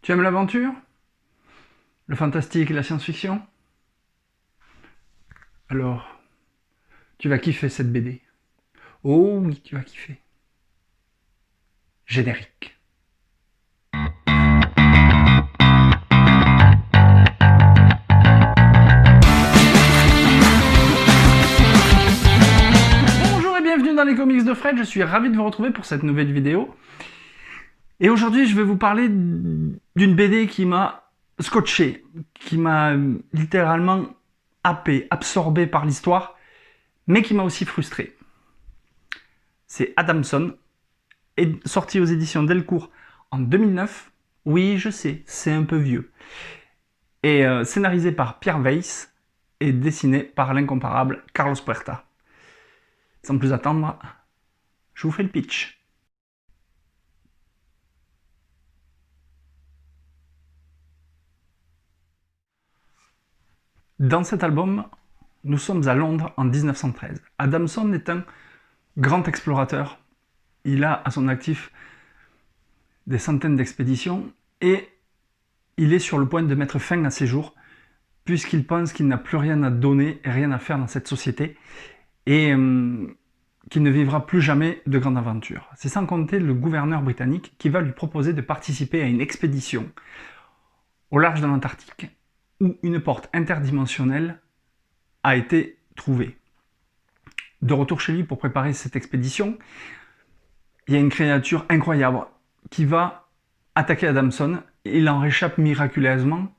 Tu aimes l'aventure? Le fantastique et la science-fiction? Alors, tu vas kiffer cette BD. Oh oui, tu vas kiffer. Générique. Bonjour et bienvenue dans les comics de Fred, je suis ravi de vous retrouver pour cette nouvelle vidéo. Et aujourd'hui, je vais vous parler d'une BD qui m'a scotché, qui m'a littéralement happé, absorbé par l'histoire, mais qui m'a aussi frustré. C'est Adamson, sorti aux éditions Delcourt en 2009. Oui, je sais, c'est un peu vieux. Et scénarisé par Pierre Weiss et dessiné par l'incomparable Carlos Puerta. Sans plus attendre, je vous fais le pitch. Dans cet album, nous sommes à Londres en 1913. Adamson est un grand explorateur. Il a à son actif des centaines d'expéditions et il est sur le point de mettre fin à ses jours puisqu'il pense qu'il n'a plus rien à donner et rien à faire dans cette société et qu'il ne vivra plus jamais de grandes aventures. C'est sans compter le gouverneur britannique qui va lui proposer de participer à une expédition au large de l'Antarctique où une porte interdimensionnelle a été trouvée. De retour chez lui pour préparer cette expédition, il y a une créature incroyable qui va attaquer Adamson. Il en réchappe miraculeusement.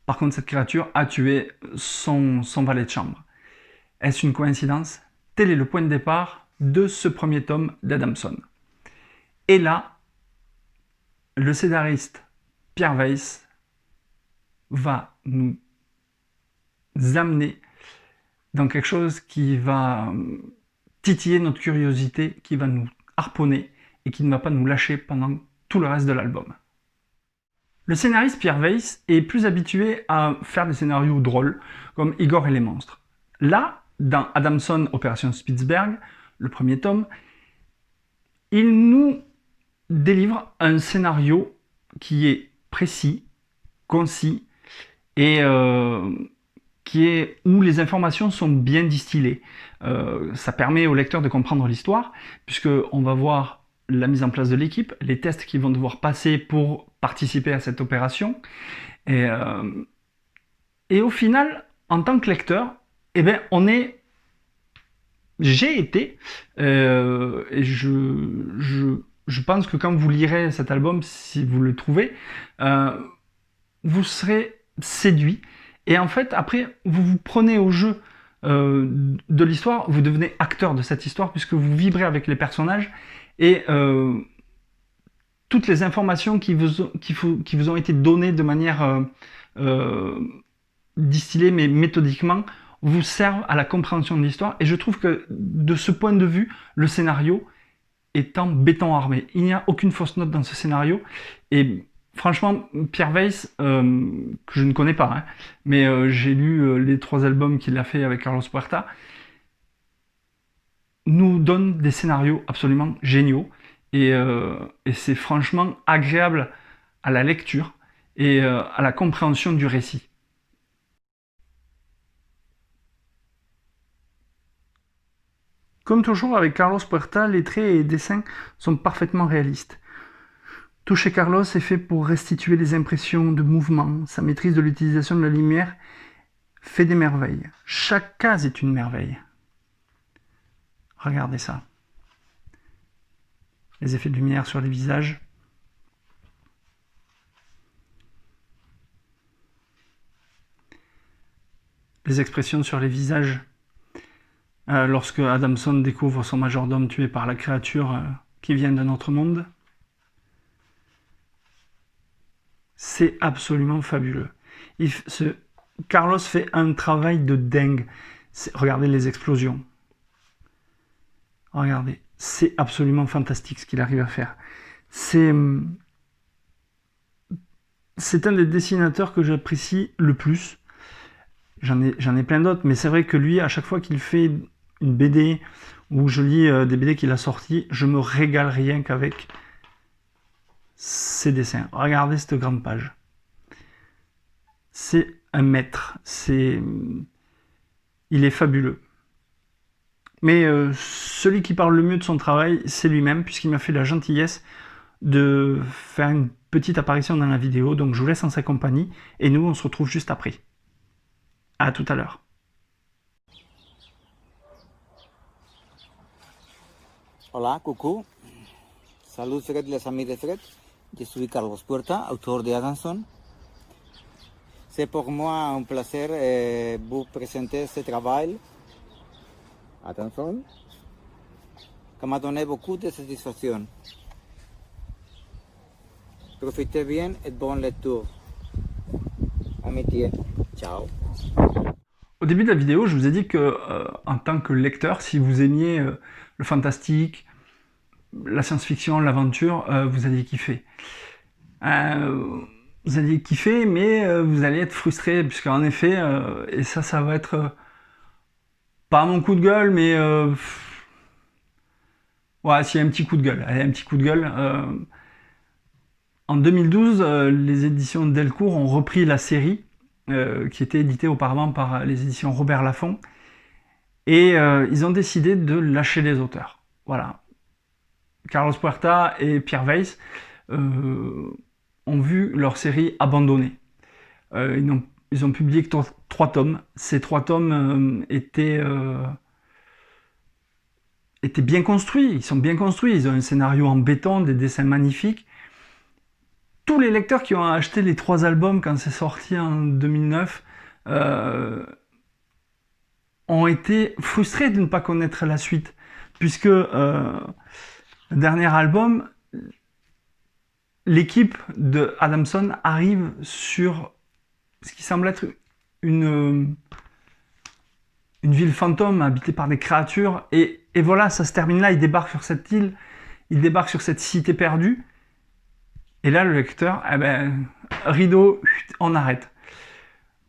Par contre, cette créature a tué son valet de chambre. Est-ce une coïncidence? Tel est le point de départ de ce premier tome d'Adamson. Et là, le scénariste Pierre Weiss va nous amener dans quelque chose qui va titiller notre curiosité, qui va nous harponner et qui ne va pas nous lâcher pendant tout le reste de l'album. Le scénariste Pierre Weiss est plus habitué à faire des scénarios drôles, comme Igor et les monstres. Là, dans Adamson Opération Spitzberg, le premier tome, il nous délivre un scénario qui est précis, concis, et où les informations sont bien distillées. Ça permet au lecteur de comprendre l'histoire, puisqu'on va voir la mise en place de l'équipe, les tests qu'ils vont devoir passer pour participer à cette opération. Et au final, en tant que lecteur, eh ben, j'ai été, et je pense que quand vous lirez cet album, si vous le trouvez, vous serez séduit. Et en fait, après, vous vous prenez au jeu de l'histoire, vous devenez acteur de cette histoire, puisque vous vibrez avec les personnages, et toutes les informations qui vous ont été données de manière distillée, mais méthodiquement, vous servent à la compréhension de l'histoire. Et je trouve que, de ce point de vue, le scénario est en béton armé. Il n'y a aucune fausse note dans ce scénario. Et franchement, Pierre Weiss, que je ne connais pas, hein, mais j'ai lu les 3 albums qu'il a fait avec Carlos Puerta, nous donne des scénarios absolument géniaux. Et c'est franchement agréable à la lecture et à la compréhension du récit. Comme toujours avec Carlos Puerta, les traits et les dessins sont parfaitement réalistes. Tout chez Carlos est fait pour restituer les impressions de mouvement. Sa maîtrise de l'utilisation de la lumière fait des merveilles. Chaque case est une merveille. Regardez ça. Les effets de lumière sur les visages. Les expressions sur les visages. Lorsque Adamson découvre son majordome tué par la créature qui vient d'un autre monde. C'est absolument fabuleux. Carlos fait un travail de dingue. Regardez les explosions. Regardez, c'est absolument fantastique ce qu'il arrive à faire. C'est un des dessinateurs que j'apprécie le plus. J'en ai plein d'autres, mais c'est vrai que lui, à chaque fois qu'il fait une BD, ou je lis des BD qu'il a sorties, je me régale rien qu'avec ces dessins. Regardez cette grande page. C'est un maître. Il est fabuleux. Mais celui qui parle le mieux de son travail, c'est lui-même, puisqu'il m'a fait la gentillesse de faire une petite apparition dans la vidéo. Donc je vous laisse en sa compagnie, et nous, on se retrouve juste après. À tout à l'heure. Hola, coucou. Salut Fred, les amis de Fred. Je suis Carlos Puerta, auteur de Adamson. C'est pour moi un plaisir de vous présenter ce travail. Adamson, qui m'a donné beaucoup de satisfaction. Profitez bien et bonne lecture. Amitié. Ciao. Au début de la vidéo, je vous ai dit que, en tant que lecteur, si vous aimiez le fantastique, la science-fiction, l'aventure, vous alliez kiffer. Vous alliez kiffer, mais vous allez être frustré, puisqu'en effet, et ça va être pas mon coup de gueule, mais ouais, s'il y a un petit coup de gueule, allez, un petit coup de gueule. En 2012, les éditions Delcourt ont repris la série, qui était éditée auparavant par les éditions Robert Laffont, et ils ont décidé de lâcher les auteurs. Voilà. Carlos Puerta et Pierre Weiss ont vu leur série abandonnée. Ils ont publié que 3 tomes. Ces 3 tomes étaient bien construits. Ils sont bien construits. Ils ont un scénario en béton, des dessins magnifiques. Tous les lecteurs qui ont acheté les 3 albums quand c'est sorti en 2009 ont été frustrés de ne pas connaître la suite, puisque le dernier album, l'équipe de Adamson arrive sur ce qui semble être une ville fantôme habitée par des créatures, et voilà, ça se termine là. Il débarque sur cette île, il débarque sur cette cité perdue, et là le lecteur, eh ben, rideau, on arrête.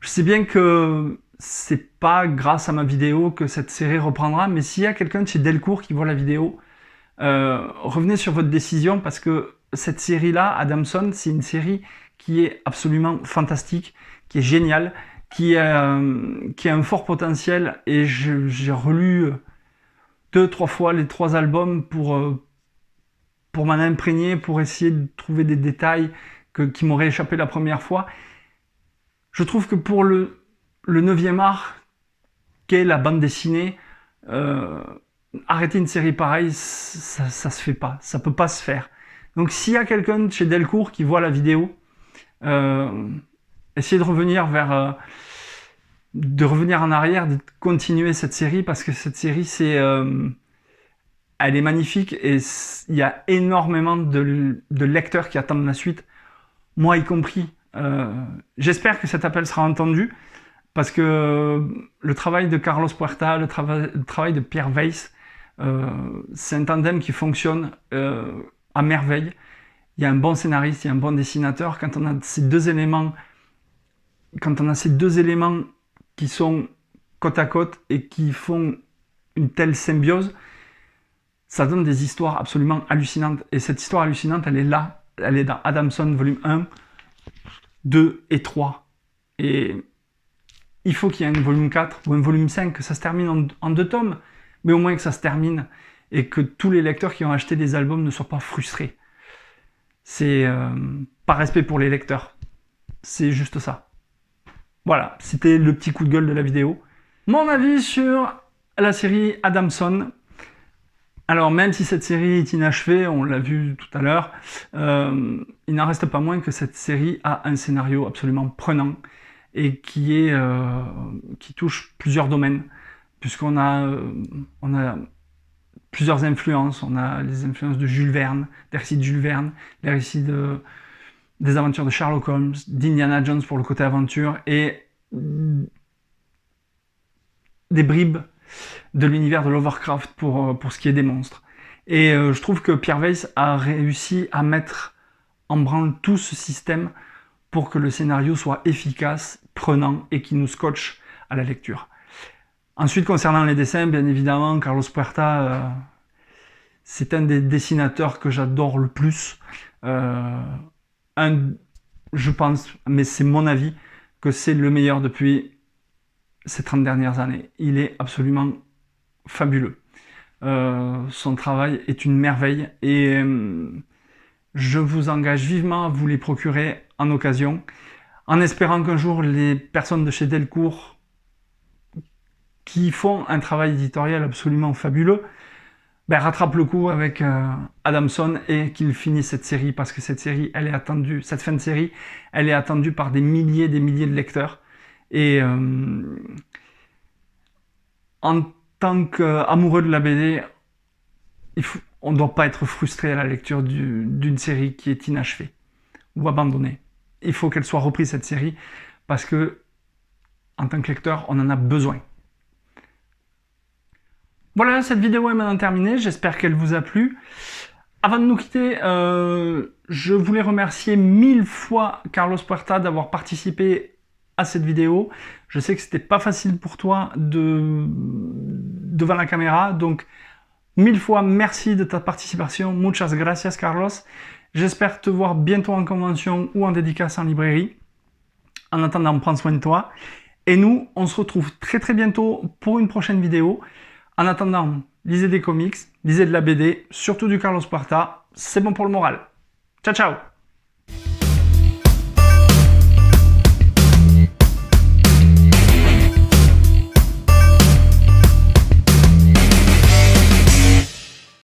Je sais bien que c'est pas grâce à ma vidéo que cette série reprendra, mais s'il y a quelqu'un de chez Delcourt qui voit la vidéo, revenez sur votre décision, parce que cette série-là, Adamson, c'est une série qui est absolument fantastique, qui est géniale, qui a un fort potentiel, et j'ai relu 2-3 fois les 3 albums pour m'en imprégner, pour essayer de trouver des détails qui m'auraient échappé la première fois. Je trouve que pour le 9e art, qu'est la bande dessinée, arrêter une série pareille, ça se fait pas, ça peut pas se faire. Donc s'il y a quelqu'un chez Delcourt qui voit la vidéo, essayez de revenir en arrière, de continuer cette série, parce que cette série, elle est magnifique, et il y a énormément de lecteurs qui attendent la suite, moi y compris. J'espère que cet appel sera entendu, parce que le travail de Carlos Puerta, le travail de Pierre Weiss, c'est un tandem qui fonctionne à merveille. Il y a un bon scénariste, il y a un bon dessinateur. Quand on a ces deux éléments qui sont côte à côte et qui font une telle symbiose, ça donne des histoires absolument hallucinantes. Et cette histoire hallucinante, elle est là. Elle est dans Adamson, volume 1, 2 et 3. Et il faut qu'il y ait un volume 4 ou un volume 5, que ça se termine en 2 tomes, mais au moins que ça se termine, et que tous les lecteurs qui ont acheté des albums ne soient pas frustrés. C'est par respect pour les lecteurs. C'est juste ça. Voilà, c'était le petit coup de gueule de la vidéo. Mon avis sur la série Adamson. Alors, même si cette série est inachevée, on l'a vu tout à l'heure, il n'en reste pas moins que cette série a un scénario absolument prenant, et qui touche plusieurs domaines, puisqu'on a plusieurs influences. On a les influences de Jules Verne, des récits de Jules Verne, les récits des aventures de Sherlock Holmes, d'Indiana Jones pour le côté aventure, et des bribes de l'univers de Lovecraft pour ce qui est des monstres. Et je trouve que Pierre Weiss a réussi à mettre en branle tout ce système pour que le scénario soit efficace, prenant, et qui nous scotche à la lecture. Ensuite, concernant les dessins, bien évidemment, Carlos Puerta, c'est un des dessinateurs que j'adore le plus. Je pense, mais c'est mon avis, que c'est le meilleur depuis ces 30 dernières années. Il est absolument fabuleux. Son travail est une merveille et je vous engage vivement à vous les procurer en occasion, en espérant qu'un jour les personnes de chez Delcourt qui font un travail éditorial absolument fabuleux rattrapent le coup avec Adamson et qu'ils finissent cette série, parce que cette série, elle est attendue, cette fin de série, elle est attendue par des milliers de lecteurs. Et en tant qu'amoureux de la BD, on ne doit pas être frustré à la lecture d'une série qui est inachevée ou abandonnée. Il faut qu'elle soit reprise, cette série, parce que en tant que lecteur, on en a besoin. Voilà, cette vidéo est maintenant terminée, j'espère qu'elle vous a plu. Avant de nous quitter, je voulais remercier 1000 fois Carlos Puerta d'avoir participé à cette vidéo. Je sais que c'était pas facile pour toi devant la caméra, donc 1000 fois merci de ta participation. Muchas gracias, Carlos. J'espère te voir bientôt en convention ou en dédicace en librairie. En attendant, prends soin de toi. Et nous, on se retrouve très bientôt pour une prochaine vidéo. En attendant, lisez des comics, lisez de la BD, surtout du Carlos Puerta. C'est bon pour le moral. Ciao, ciao!